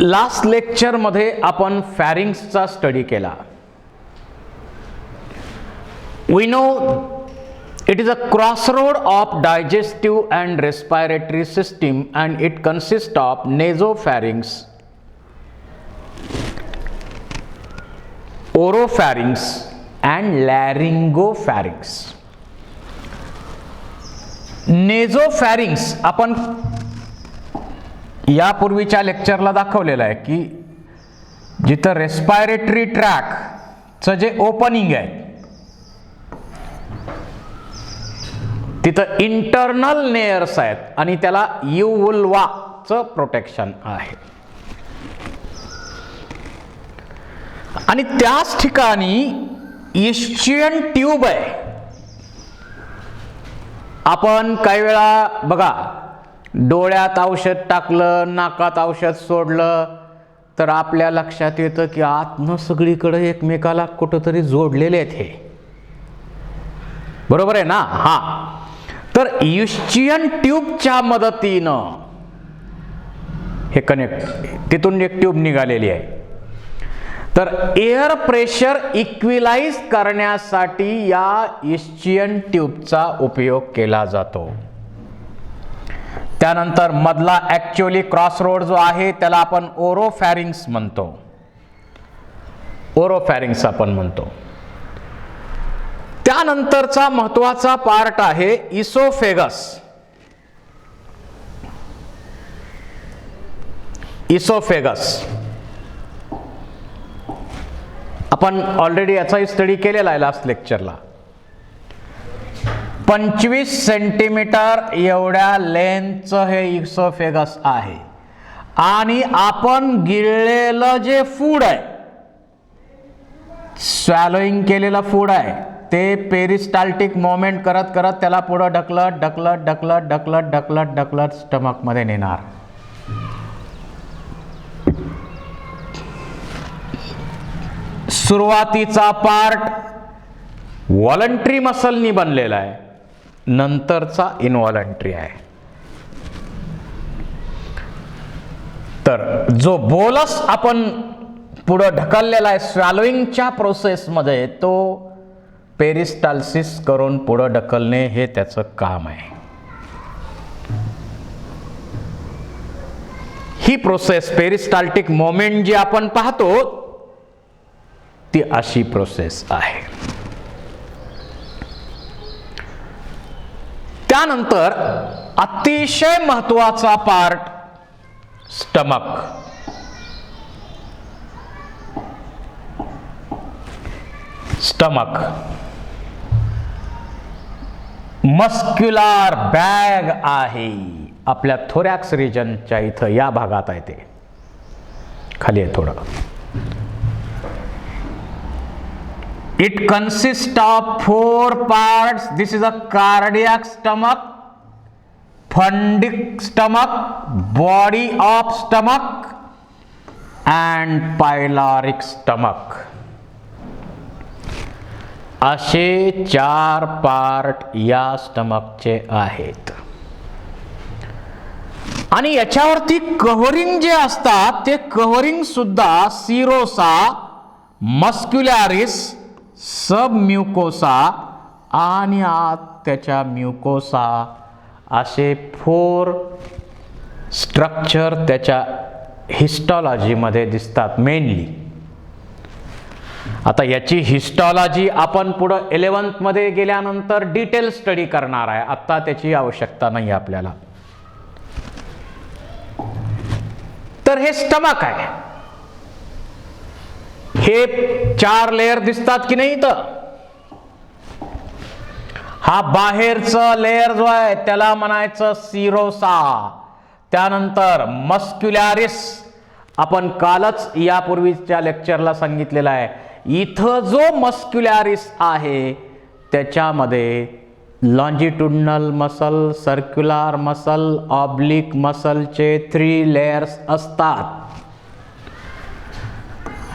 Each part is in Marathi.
लास्ट लेक्चर मध्ये आपण फॅरिंग्सचा स्टडी केला. We know it is a crossroad of digestive and respiratory system and it consists of nasopharynx, oropharynx and laryngopharynx. नेझोफॅरिंग्स आपण यापूर्वीच्या लेक्चरला दाखवलेलं आहे की जिथं रेस्पायरेटरी ट्रॅकचं जे ओपनिंग आहे तिथं इंटरनल लेयर्स आहेत आणि त्याला युवुल्वाचं प्रोटेक्शन आहे. आणि त्याच ठिकाणी इस्चियन ट्यूब आहे. आपण काही वेळा बघा डोळ्यात औषध टाकलं, नाकात औषध सोडलं तर आपल्या लक्षात येतं की आतनं सगळीकडे एकमेकाला कुठंतरी जोडलेले आहेत हे. बरोबर आहे ना? हा. तर इस्चियन ट्यूबच्या मदतीनं हे कनेक्ट, तिथून एक ट्यूब निघालेली आहे. तर एअर प्रेशर इक्विलाइज करण्यासाठी या इस्चियन ट्यूबचा उपयोग केला जातो. त्यानंतर मधला ऍक्च्युअली क्रॉसरोड जो आहे त्याला आपण ओरोफॅरिंग्स म्हणतो. ओरोफॅरिंग्स आपण म्हणतो. त्यानंतरचा महत्वाचा पार्ट आहे इसोफेगस. इसोफेगस आपण ऑलरेडी याचाही स्टडी केलेला आहे लास्ट लेक्चरला. 25 सेंटीमीटर एवढ्या लेंथचं हे इसोफेगस आहे आणि आपण गिळलेलं जे फूड आहे, स्वॅलोइंग केलेलं फूड आहे, ते पेरिस्टाल्टिक मोमेंट करत करत त्याला पुढं ढकलत ढकलत ढकलत ढकलत ढकलत ढकलत स्टमक मध्ये नेणार. सुरुवातीचा पार्ट व्हॉलंटरी मसलनी बनलेला आहे, नंतरचा इनव्हॉलंटरी आहे. तर जो बोलस आपण पुढं ढकललेला आहे स्वॅलोइंगच्या प्रोसेसमध्ये, तो पेरिस्टाल्सिस करून पुढं ढकलणे हे त्याचं काम आहे. ही प्रोसेस पेरिस्टाल्टिक मोमेंट जी आपण पाहतो ती अशी प्रोसेस आहे. त्यानंतर अतिशय महत्वाचा part stomach. Stomach muscular bag आहे. आपल्या थोरॅक्स रिजनच्या इथं या भागात आहे, ते खाली आहे थोडं. It consists of 4 parts. This is a cardiac stomach, fundic stomach, body of stomach and pyloric stomach. असे 4 पार्ट या स्टमकचे आहेत. आणि याच्यावरती कव्हरिंग जे असतात ते कव्हरिंग सुद्धा सिरोसा, मस्क्युलॅरिस, सब म्युकोसा आणि आत त्याच्या म्युकोसा असे 4 स्ट्रक्चर त्याच्या हिस्टॉलॉजीमध्ये दिसतात मेनली. आता याची हिस्टॉलॉजी आपण पुढं 11th मध्ये गेल्यानंतर डिटेल स्टडी करणार आहे. आता त्याची आवश्यकता नाही आपल्याला. तर हे स्टमक आहे. हे 4 लेयर दिसतात की नाही? तर हा बाहेरचं लेयर जो आहे त्याला म्हणायचं सिरोसा. त्यानंतर मस्क्युलॅरिस आपण कालच यापूर्वीच्या लेक्चरला सांगितलेला आहे. इथं जो मस्क्युलॅरिस आहे त्याच्यामध्ये longitudinal muscle, circular muscle, oblique मसलचे 3 लेयर्स असतात.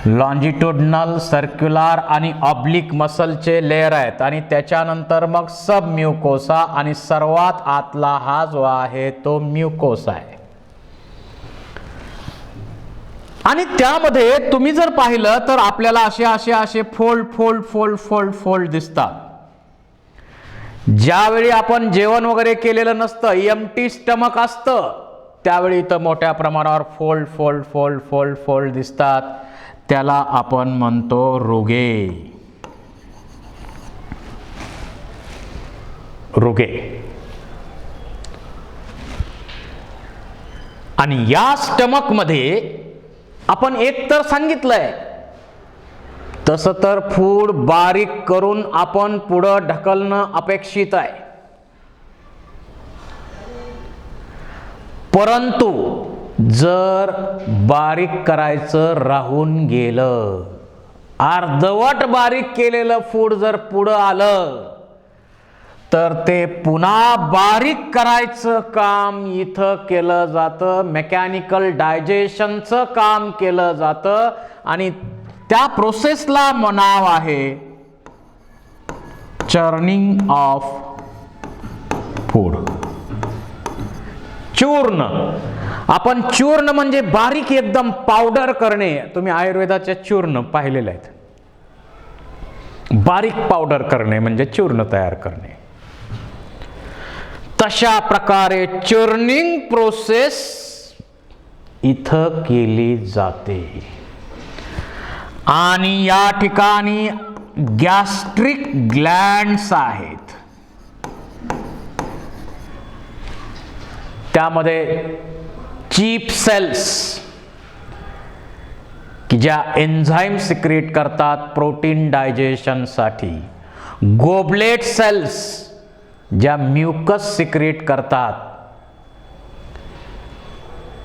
लॉन्जिट्युडनल, सर्क्युलर आणि ऑब्लिक मसलचे लेयर आहेत आणि त्याच्यानंतर मग सब म्युकोसा आणि सर्वात आतला हा जो आहे तो म्युकोसा आहे. आणि त्यामध्ये तुम्ही जर पाहिलं तर आपल्याला असे fold fold fold fold fold दिसतात. ज्यावेळी आपण जेवण वगैरे केलेलं नसतं, एम्प्टी स्टमक असतं, त्यावेळी इथं मोठ्या प्रमाणावर fold fold fold fold fold दिसतात. त्याला आपण म्हणतो रुगे. रुगे. आणि या स्टमक मध्ये आपण एक तर सांगितलंय, तसं तर फूड बारीक करून आपण पुढं ढकलणं अपेक्षित आहे. परंतु जर बारीक करायचं राहून गेलं, अर्धवट बारीक केलेलं फूड जर पुढं आलं, तर ते पुन्हा बारीक करायचं काम इथं केलं जातं. मेकॅनिकल डायजेशनचं काम केलं जातं आणि त्या प्रोसेसला नाव आहे चर्निंग ऑफ फूड. चूर्ण. आपण चूर्ण म्हणजे बारीक एकदम पावडर करणे. तुम्ही आयुर्वेदाच्या चूर्ण पाहिलेले आहेत. बारीक पावडर करणे म्हणजे चूर्ण तयार करणे. तशा प्रकारे चर्निंग प्रोसेस इथं केली जाते. आणि या ठिकाणी गॅस्ट्रिक ग्लँड्स आहेत. त्यामध्ये चीफ सेल्स की ज्या एन्झाईम सिक्रेट करतात प्रोटीन डायजेशनसाठी. गोबलेट सेल्स ज्या म्युकस सिक्रेट करतात.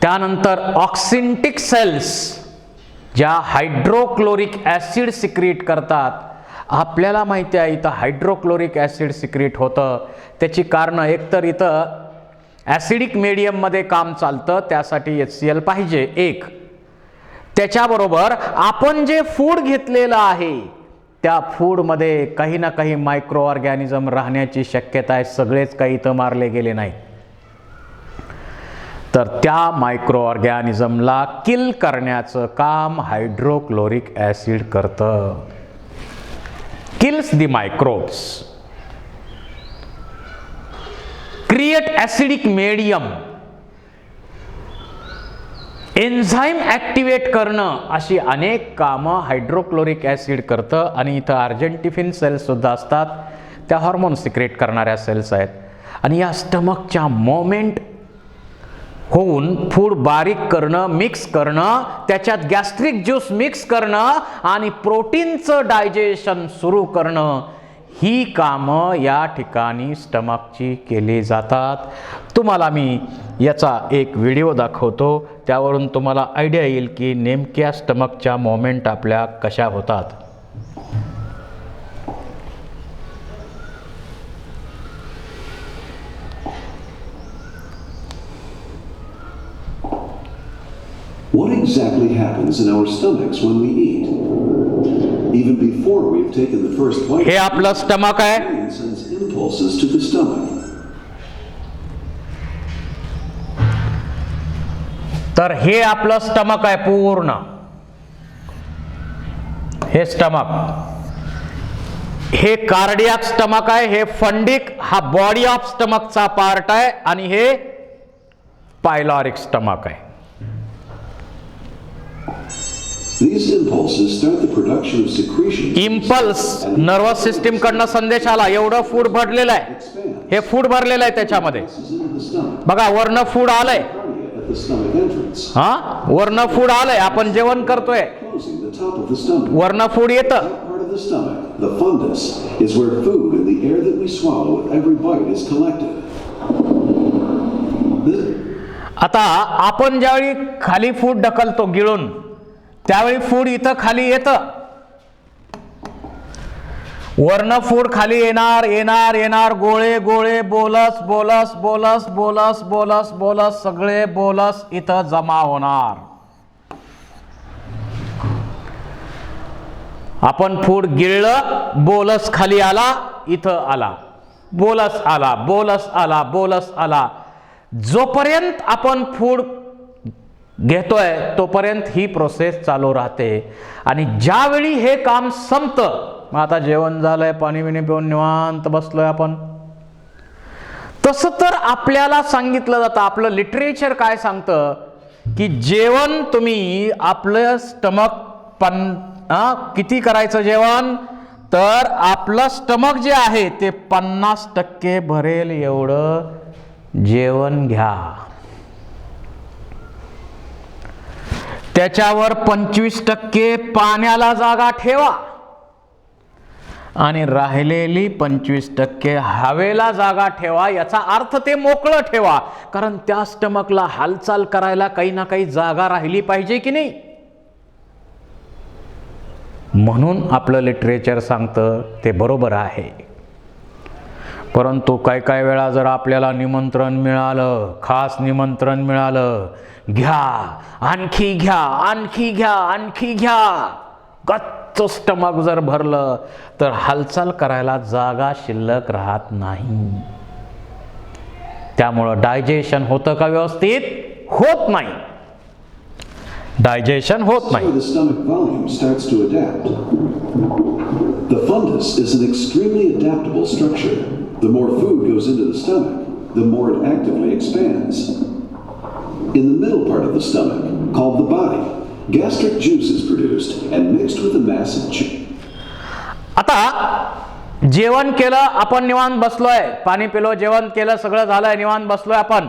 त्यानंतर ऑक्सिंटिक सेल्स ज्या हायड्रोक्लोरिक ॲसिड सिक्रेट करतात. आपल्याला माहिती आहे इथं हायड्रोक्लोरिक ॲसिड सिक्रेट होतं. त्याची कारणं एकतर इथं ॲसिडिक मीडियममध्ये काम चालतं, त्यासाठी HCl पाहिजे एक. त्याच्याबरोबर आपण जे फूड घेतलेलं आहे त्या फूडमध्ये काही ना काही मायक्रो ऑर्गॅनिझम राहण्याची शक्यता आहे. सगळेच काही इथं मारले गेले नाही. तर त्या मायक्रो ऑर्गॅनिझमला किल करण्याचं काम हायड्रोक्लोरिक ॲसिड करतं. Kills the microbes, create acidic medium, enzyme activate करणं, अशी अनेक कामं हायड्रोक्लोरिक ॲसिड करतं. आणि इथं अर्जेंटिफिन सेल्स सुद्धा असतात, त्या हार्मोन सिक्रेट करणाऱ्या सेल्स आहेत. आणि या स्टमकच्या मोमेंट होऊन फूड बारीक करणं, मिक्स करणं, त्याच्यात गॅस्ट्रिक ज्यूस मिक्स करणं आणि प्रोटीनचं डायजेशन सुरू करणं, ही कामं या ठिकाणी स्टमकची केली जातात. तुम्हाला मी याचा एक व्हिडिओ दाखवतो, त्यावरून तुम्हाला आयडिया येईल की नेमक्या स्टमकच्या मोमेंट आपल्या कशा होतात. What exactly happens in our stomachs when we eat? Even before we've taken the first bite, हे आपलं स्टमक आहे. the brain sends impulses to the stomach. तर हे आपलं स्टमक आहे पूर्ण. हे स्टमक, हे कार्डियाक स्टमक आहे. हे फंडिक हा बॉडी ऑफ स्टमकचा पार्ट आहे. आणि हे पायलॉरिक स्टमक आहे. These impulses start the production of secretions. Impulse nervous system कडनं संदेश आला, एवढं फूड भरलेलं आहे, हे फूड भरलेलं आहे त्याच्यामध्ये. बघा वरनं फूड आलंय, At the stomach entrance. हा वरनं फूड आलंय, आपण जेवण करतोय, Closing the top of the stomach. वरनं फूड येतं. That part of the stomach, the fundus, is where food and the air that we swallow with every bite is collected. आता आपण ज्यावेळी खाली फूड ढकलतो गिळून, त्यावेळी फूड इथं खाली येतं. वरनं फूड खाली येणार येणार येणार, गोळे गोळे, बोलस बोलस बोलस बोलस बोलस बोलस, सगळे बोलस इथं जमा होणार. आपण फूड गिळलं, बोलस खाली आला, इथं आला, बोलस आला, बोलस आला, बोलस आला. जोपर्यंत आपण फूड घेतोय तोपर्यंत ही प्रोसेस चालू राहते. आणि ज्यावेळी हे काम संपतं, मग आता जेवण झालंय, पाणी बिणी पिऊन निवांत बसलोय आपण, तसं तर आपल्याला सांगितलं जातं, आपलं लिटरेचर काय सांगतं की जेवण तुम्ही आपलं स्टमक किती करायचं जेवण, तर आपलं स्टमक जे आहे ते 50% भरेल एवढं जेवण घ्या. त्याच्यावर 25% पाण्याला जागा ठेवा आणि राहिलेली 25% हवेला जागा ठेवा. याचा अर्थ ते मोकळं ठेवा, कारण त्या स्टमकला हालचाल करायला काही ना काही जागा राहिली पाहिजे की नाही. म्हणून आपलं लिटरेचर सांगतं ते बरोबर आहे. परंतु काही वेळा जर आपल्याला निमंत्रण मिळालं, खास निमंत्रण मिळालं, घ्या, आणखी घ्या, आणखी घ्या, आणखी घ्या, गच्च स्टमक जर भरलं तर हालचाल करायला जागा शिल्लक राहत नाही. त्यामुळं डायजेशन होतं का व्यवस्थित? होत नाही. डायजेशन होत नाही. So the stomach volume starts to adapt. The fundus is an extremely adaptable structure. The more food goes into the stomach, the more it actively expands. In the middle part of the stomach, called the body, gastric juice is produced and mixed with a massive आता जेवण केलं, आपण निवांत बसलोय, पाणी पिलो, जेवण केलं, सगळं झालंय, निवांत बसलोय आपण,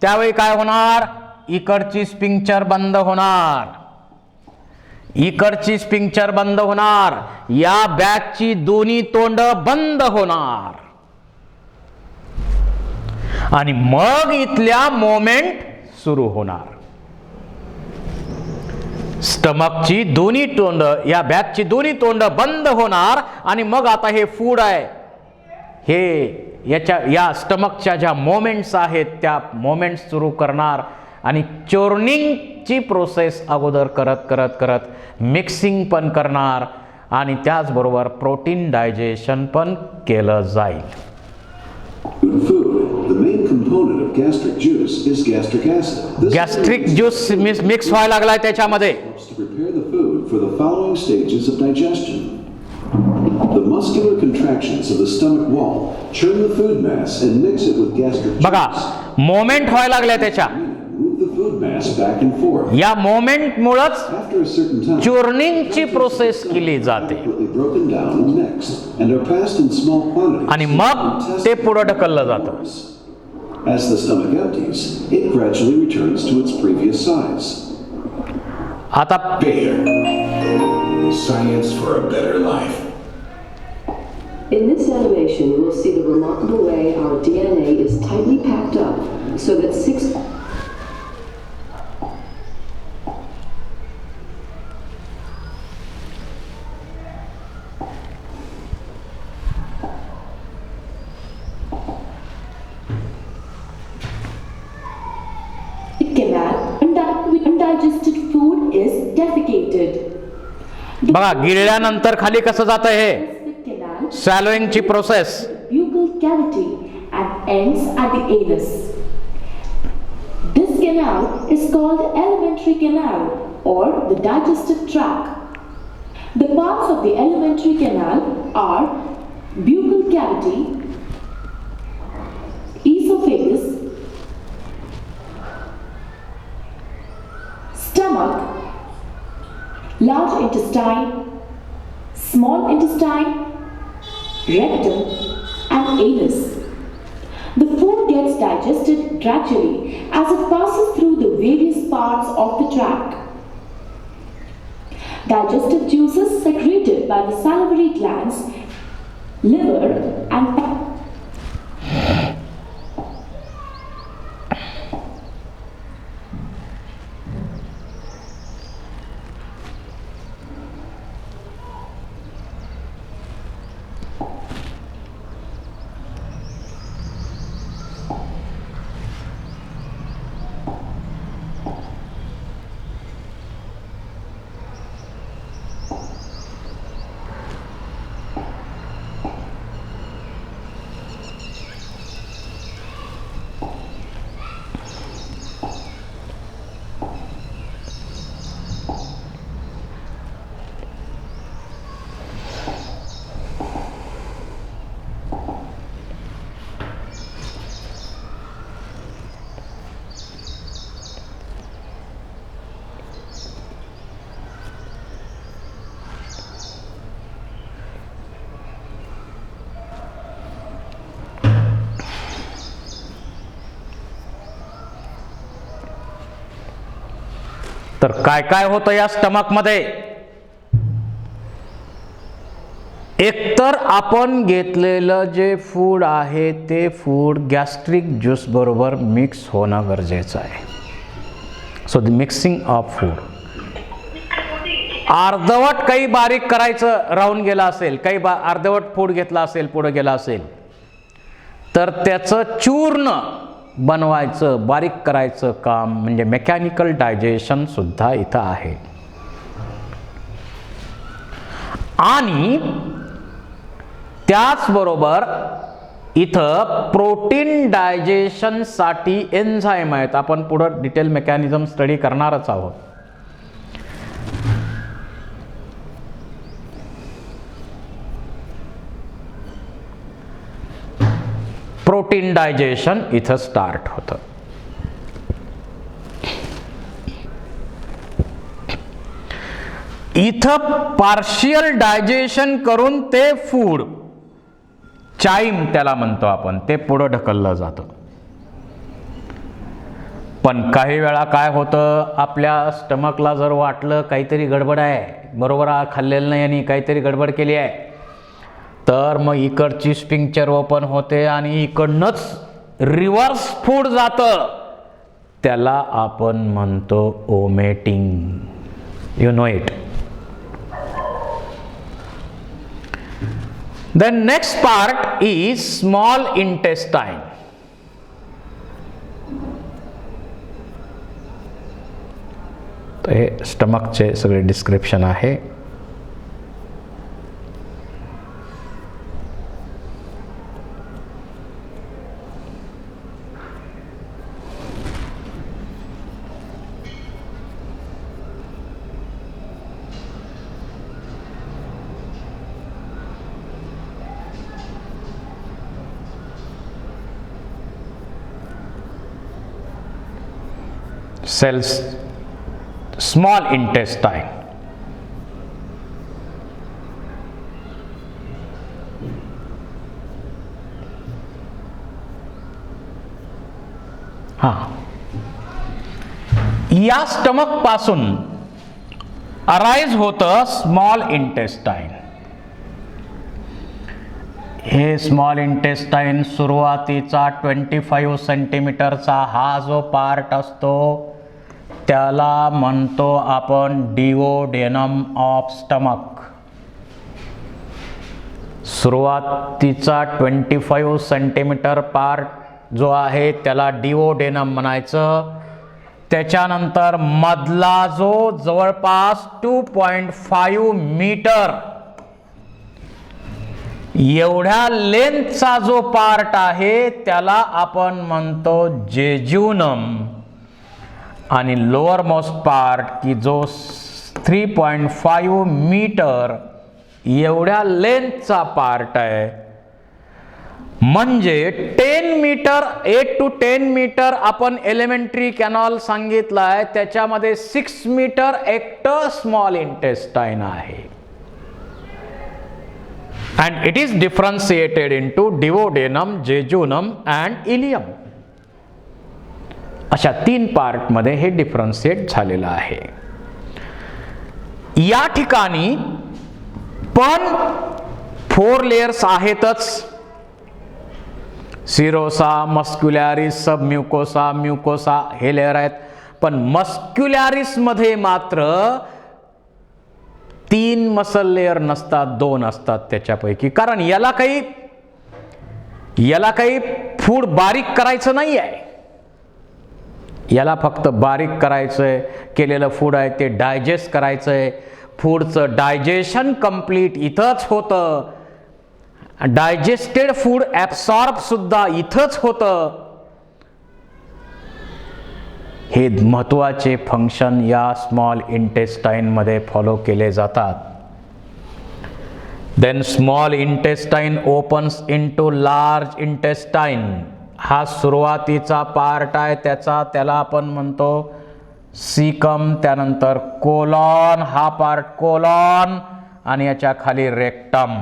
त्यावेळी काय होणार? इकडची स्पिंक्चर बंद होणार, इकडची स्पिंक्चर बंद होणार, या बॅगची दोन्ही तोंड बंद होणार आणि मग इथल्या मोमेंट सुरू होणार. स्टमकची दोन्ही तोंड, या बॅगची दोन्ही तोंड बंद होणार आणि मग आता हे फूड आहे, हे या स्टमकच्या ज्या मोमेंट्स आहेत त्या मोमेंट्स सुरू करणार आणि चोर्निंगची प्रोसेस अगोदर करत करत करत मिक्सिंग पण करणार आणि त्याचबरोबर प्रोटीन डायजेशन पण केलं जाईल. The main component of gastric juice is gastric acid. Gastric juice mix व्हायला लागलाय त्याच्यामध्ये. Helps to prepare the food for the following stages of digestion. The muscular contractions of the stomach wall churn the food mass and mix it with gastric juice. बघा, मोमेंट व्हायला लागले त्याच्या. Move the food mass back and forth. या मोमेंट मुळेच After a certain time, चूर्निंगची प्रोसेस केली जाते adequately broken down and mixed and are passed in small quantities. आणि मग ते पुढे ढकललं जातं. As the stomach empties, it gradually returns to its previous size. आता Bayer. Science for a better life. In this animation, we'll see the remarkable way our DNA is tightly packed up so that undigested food is defecated. बघा, गिळल्यानंतर खाली कसं जातं हे? Canal सॅलोइंगची process. buccal cavity and ends at the anus. This canal is called alimentary canal or the digestive tract. The parts of the alimentary canal are buccal cavity, esophagus, stomach, large intestine, small intestine, rectum, and anus. The food gets digested gradually as it passes through the various parts of the tract. Digestive juices secreted by the salivary glands, liver, and तर काय काय होतं या स्टमकमध्ये? एकतर आपण घेतलेलं जे फूड आहे ते फूड गॅस्ट्रिक ज्यूस बरोबर मिक्स होणं गरजेचं आहे. So the mixing of food. अर्धवट काही बारीक करायचं राहून गेलं असेल, काही अर्धवट फूड घेतला असेल, पुढे गेला असेल, तर त्याचं चूर्ण बनवायचं, बारीक करायचं काम म्हणजे मेकॅनिकल डायजेशन सुद्धा इथं आहे. आणि त्याचबरोबर इथं प्रोटीन डायजेशनसाठी एन्झाईम आहेत. आपण पुढं डिटेल मेकॅनिझम स्टडी करणारच आहोत. प्रोटीन डायजेशन इथं स्टार्ट होतं. इथं पार्शियल डायजेशन करून ते फूड, चाईम त्याला म्हणतो आपण, ते पुढं ढकललं जातं. पण काही वेळा काय होतं, आपल्या स्टमकला जर वाटलं काहीतरी गडबड आहे, बरोबर खाल्लेलं नाही आणि काहीतरी गडबड केली आहे, तर मग इकडची स्पिंक्चर ओपन होते आणि इकडनंच रिव्हर्स फूड जातं. त्याला आपण म्हणतो vomiting. You know it. The next part is small intestine. तर हे स्टमकचे सगळे डिस्क्रिप्शन आहे. Cells, small intestine. या स्टमक पासून अराइज होतं स्मॉल इंटेस्टाइन. हे स्मॉल इंटेस्टाइन सुरुवातीचा 25 सेंटीमीटरचा हा जो पार्ट असतो त्याला म्हणतो आपण डिओडेनम ऑफ स्टमक. सुरुवातीचा 25 सेंटीमीटर पार्ट जो आहे त्याला डिओडेनम म्हणायचं. त्याच्यानंतर मधला जो जवळपास 2.5 मीटर एवढ्या लेंथचा जो पार्ट आहे त्याला आपण म्हणतो जेजुनम. आणि लोअर मोस्ट पार्ट की जो 3.5 मीटर एवढ्या लेंथचा पार्ट आहे, म्हणजे 10 मीटर 8 to 10 मीटर आपण एलिमेंटरी कॅनॉल सांगितला आहे, त्याच्यामध्ये 6 मीटर एकटं स्मॉल इंटेस्टाइन आहे. And it is differentiated into duodenum, jejunum and ileum. अशा 3 पार्टमध्ये हे डिफरन्शिएट झालेलं आहे. या ठिकाणी पण 4 लेयर्स आहेतच. सिरोसा, मस्क्युलॅरिस, सबम्युकोसा, म्युकोसा हे लेयर आहेत. पण मस्क्युलॅरिस मध्ये मात्र 3 मसल लेयर नसतात, 2 असतात त्याच्यापैकी. कारण याला काही फूड बारीक करायचं नाही आहे. याला फक्त बारीक करायचंय, केलेलं फूड आहे ते डायजेस्ट करायचंय. फूडचं डायजेशन कंप्लीट इथंच होतं. डायजेस्टेड फूड ॲब्सॉर्ब सुद्धा इथंच होतं. हे महत्त्वाचे फंक्शन या स्मॉल इंटेस्टाइन मध्ये फॉलो केले जातात. Then small intestine opens into large intestine. हा सुरुवातीचा पार्ट आहे त्याला आपण म्हणतो सीकम. त्यानंतर कोलॉन, हा पार्ट कोलॉन, आणि याच्या खाली रेक्टम.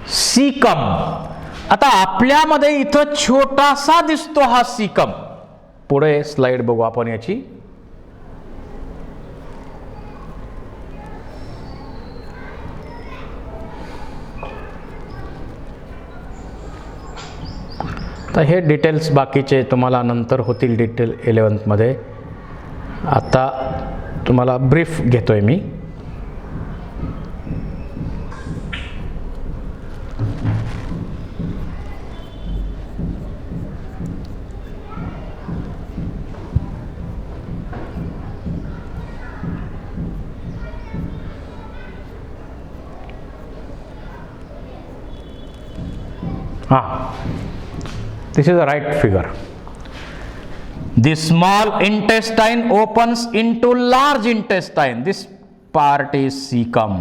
सीकम. आता आपल्यामध्ये इथं छोटासा दिसतो हा सीकम. पुढे स्लाइड बघू आपण याची. तर हे डिटेल्स बाकीचे तुम्हाला नंतर होतील डिटेल 11th मध्ये. आता तुम्हाला ब्रीफ घेतोय मी. This is the right figure. The small intestine opens into large intestine. This part is cecum.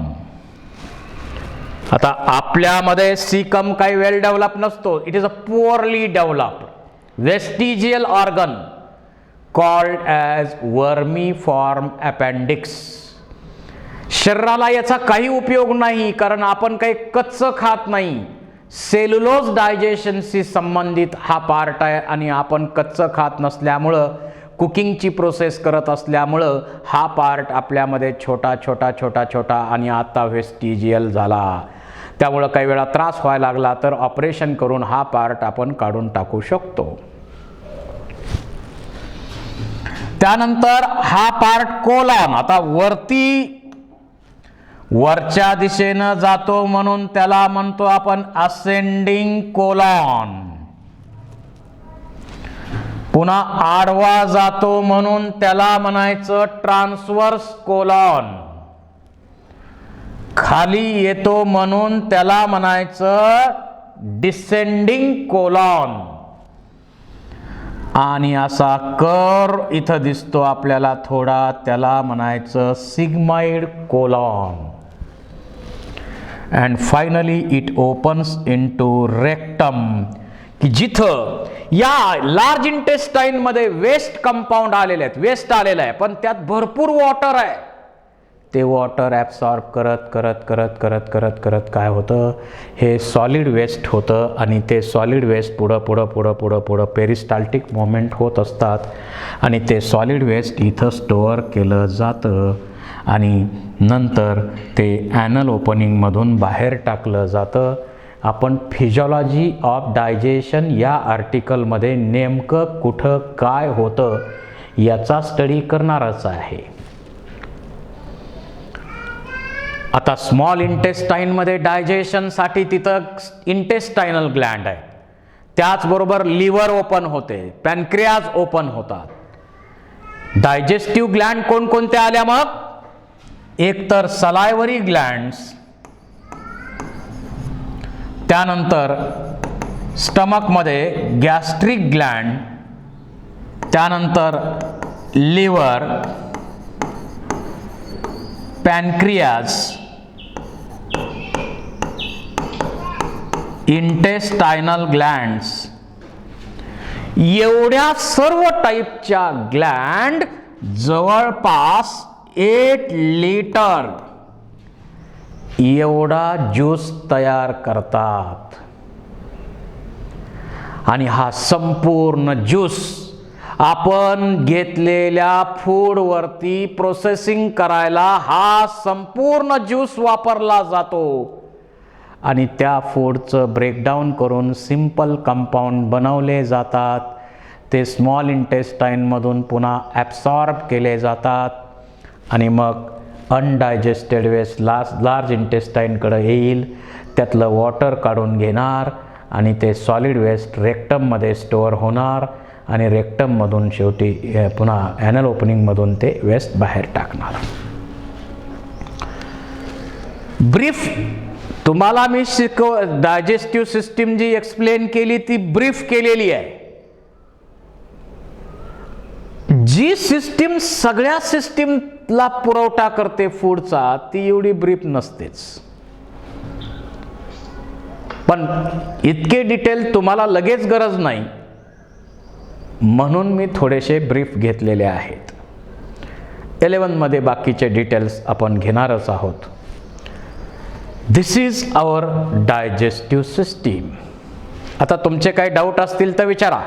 आता आपल्यामध्ये सीकम काही वेल डेव्हलप नसतो. It is a poorly developed vestigial organ called as vermiform appendix. शरीराला याचा काही उपयोग नाही, कारण आपण काही कच्चं खात नाही. सेल्युलोज डायजेशनशी संबंधित हा पार्ट आहे आणि आपण कच्चं खात नसल्यामुळं, कुकिंगची प्रोसेस करत असल्यामुळं हा पार्ट आपल्यामध्ये छोटा छोटा छोटा छोटा आणि आता वेस्टिजियल झाला. त्यामुळं काही वेळा त्रास व्हायला लागला तर ऑपरेशन करून हा पार्ट आपण काढून टाकू शकतो. त्यानंतर हा पार्ट कोलॉन. आता वरच्या दिशेनं जातो म्हणून त्याला म्हणतो आपण असेंडिंग कोलॉन. पुन्हा आडवा जातो म्हणून त्याला म्हणायचं ट्रान्सवर्स कोलॉन. खाली येतो म्हणून त्याला म्हणायचं डिसेंडिंग कोलॉन. आणि असा कर्व इथं दिसतो आपल्याला थोडा, त्याला म्हणायचं sigmoid colon. And finally it opens into rectum, की जिथं या लार्ज इंटेस्टाईन मध्ये वेस्ट कंपाऊंड आलेले आहेत, वेस्ट आलेलं आहे, पण त्यात भरपूर वॉटर आहे. ते वॉटर ॲब्सॉर्ब करत करत करत करत करत करत काय होतं, हे सॉलिड वेस्ट होतं. आणि ते सॉलिड वेस्ट पुढं पुढं पुढं पुढं पुढं पेरिस्टाल्टिक मोमेंट होत असतात आणि ते सॉलिड वेस्ट इथं स्टोअर केलं जातं आणि नंतर ते ॲनल ओपनिंगमधून बाहेर टाकलं जातं. आपण फिजिओलॉजी ऑफ डायजेशन या आर्टिकलमध्ये नेमकं कुठं काय होतं याचा स्टडी करणारच आहे. आता स्मॉल इंटेस्टाईनमध्ये डायजेशनसाठी तिथं इंटेस्टायनल ग्लँड आहे. त्याचबरोबर लिव्हर ओपन होते, पॅनक्रियाज ओपन होतात. डायजेस्टिव्ह ग्लँड कोणकोणत्या आल्या मग? एक तर सलायव्हरी ग्लँड्स, त्यानंतर स्टमकमध्ये गॅस्ट्रिक ग्लँड, त्यानंतर लिव्हर, पॅनक्रियाज, इंटेस्टायनल ग्लँड्स. एवढ्या सर्व टाईपच्या ग्लँड जवळपास 8 लिटर एवढा ज्यूस तयार करतात. आणि हा संपूर्ण ज्यूस आपण घेतलेल्या फूडवरती प्रोसेसिंग करायला हा संपूर्ण ज्यूस वापरला जातो. आणि त्या फूडचं ब्रेकडाऊन करून सिंपल कंपाऊंड बनवले जातात. ते स्मॉल इंटेस्टाईनमधून पुन्हा ॲब्सॉर्ब केले जातात आणि मग अनडायजेस्टेड वेस्ट लार्ज इंटेस्टाईनकडे येईल. त्यातलं वॉटर काढून घेणार आणि ते सॉलिड वेस्ट रेक्टममध्ये स्टोअर होणार आणि रेक्टममधून शेवटी पुन्हा ॲनल ओपनिंगमधून ते वेस्ट बाहेर टाकणार. ब्रीफ तुम्हाला मी डायजेस्टिव्ह सिस्टीम जी एक्सप्लेन केली ती ब्रीफ केलेली आहे. जी सिस्टीम सगळ्या सिस्टीमला पुरवठा करते फूडचा ती एवढी ब्रीफ नसतेच. पण इतके डिटेल तुम्हाला लगेच गरज नाही म्हणून मी थोडेसे ब्रीफ घेतलेले आहेत. 11 मध्ये बाकीचे डिटेल्स आपण घेणारच आहोत. दिस इज आवर डायजेस्टिव्ह सिस्टीम. आता तुमचे काही डाऊट असतील तर विचारा.